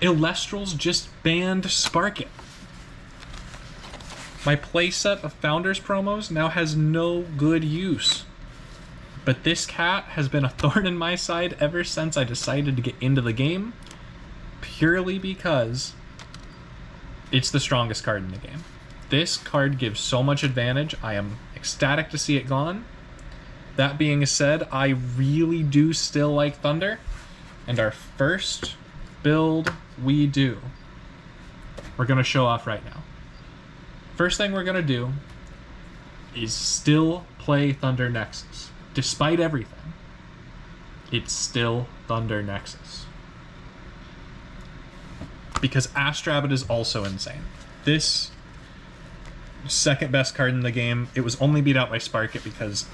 Elestrals just banned Spark It. My playset of Founders promos now has no good use. But this cat has been a thorn in my side ever since I decided to get into the game, purely because it's the strongest card in the game. This card gives so much advantage. I am ecstatic to see it gone. That being said, I really do still like Thunder. And our first build we do, we're going to show off right now. First thing we're going to do is still play Thunder Nexus. Despite everything, it's still Thunder Nexus. Because Astrabbit is also insane. This second best card in the game, it was only beat out by Spark It because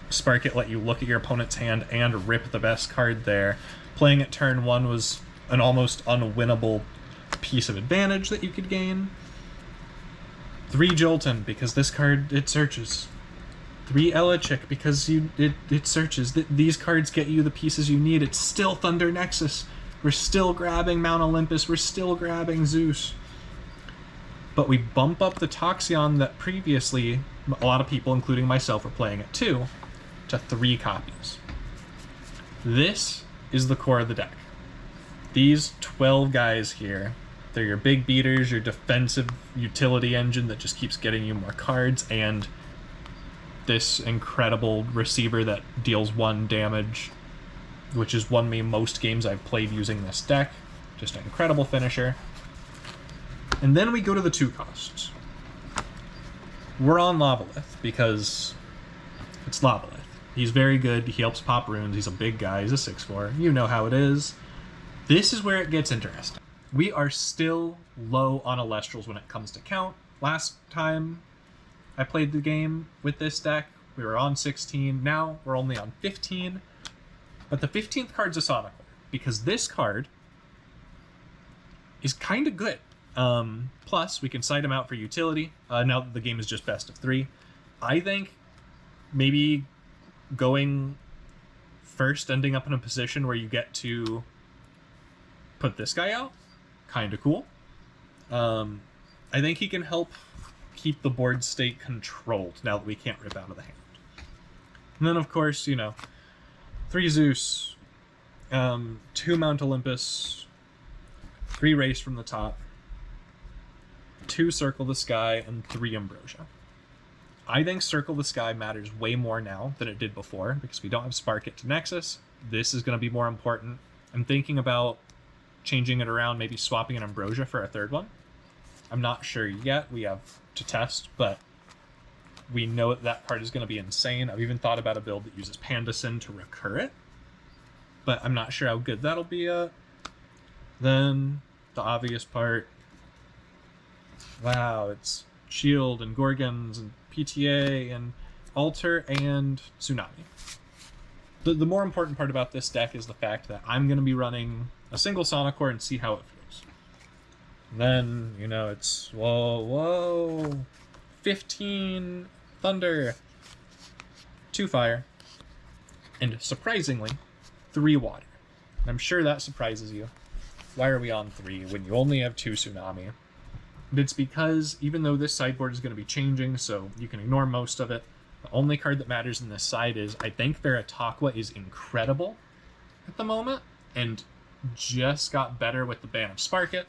Spark It let you look at your opponent's hand and rip the best card there. Playing at turn 1 was an almost unwinnable piece of advantage that you could gain. 3 Jolton, because this card, it searches. 3 Elechik, because it searches. These cards get you the pieces you need. It's still Thunder Nexus. We're still grabbing Mount Olympus. We're still grabbing Zeus. But we bump up the Toxion that previously a lot of people, including myself, were playing at 2 to 3 copies. This is the core of the deck. These 12 guys here, they're your big beaters, your defensive utility engine that just keeps getting you more cards, and this incredible receiver that deals 1 damage, which has won me most games I've played using this deck. Just an incredible finisher. And then we go to the 2 costs. We're on Lavalith because it's Lavalith. He's very good. He helps pop runes. He's a big guy. He's a 6/4. You know how it is. This is where it gets interesting. We are still low on Elestrals when it comes to count. Last time I played the game with this deck, we were on 16. Now we're only on 15. But the 15th card's a Sonic, because this card is kind of good. Plus, we can side him out for utility, now that the game is just best of 3. I think maybe going first, ending up in a position where you get to put this guy out, kind of cool. I think he can help keep the board state controlled now that we can't rip out of the hand. And then, of course, 3 Zeus, 2 Mount Olympus, 3 Race from the top, 2 Circle the Sky, and 3 Ambrosia. I think Circle the Sky matters way more now than it did before, because we don't have Spark It to Nexus. This is going to be more important. I'm thinking about changing it around, maybe swapping an Ambrosia for a 3rd one. I'm not sure yet. We have to test, but we know that card is going to be insane. I've even thought about a build that uses Pandasin to recur it, but I'm not sure how good that'll be yet. Then the obvious part. Wow, it's Shield and Gorgons and PTA and Alter and Tsunami. The more important part about this deck is the fact that I'm going to be running a single Sonic Core and see how it feels. And then, it's whoa, 15 Thunder, 2 Fire, and surprisingly, 3 Water. And I'm sure that surprises you. Why are we on 3 when you only have 2 Tsunami? But it's because even though this sideboard is going to be changing, so you can ignore most of it, the only card that matters in this side is, I think Veritaqua is incredible at the moment, and just got better with the ban of Spark It.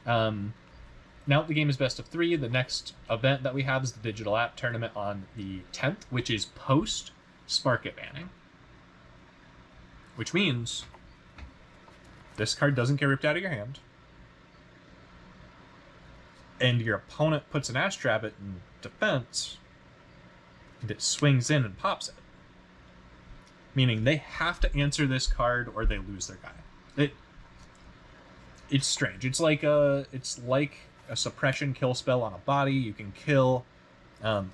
Now that the game is best of 3, the next event that we have is the Digital App Tournament on the 10th, which is post Spark It banning. Which means this card doesn't get ripped out of your hand, and your opponent puts an Astrabbit in defense, and it swings in and pops it. Meaning they have to answer this card or they lose their guy. It's strange. It's like a suppression kill spell on a body. You can kill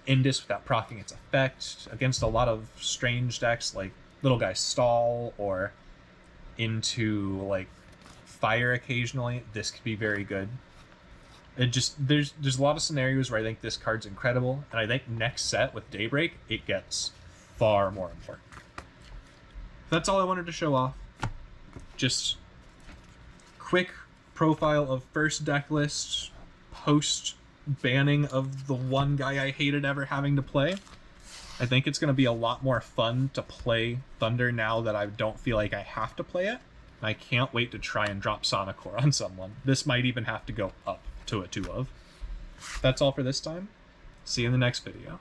Indus without proccing its effect against a lot of strange decks like Little Guy Stall or into like Fire occasionally. This could be very good. There's a lot of scenarios where I think this card's incredible, and I think next set with Daybreak it gets far more important. That's all I wanted to show off. Just quick profile of first deck list post banning of the one guy I hated ever having to play. I think it's going to be a lot more fun to play Thunder now that I don't feel like I have to play it. And I can't wait to try and drop Sonicore on someone. This might even have to go up to a 2 of. That's all for this time. See you in the next video.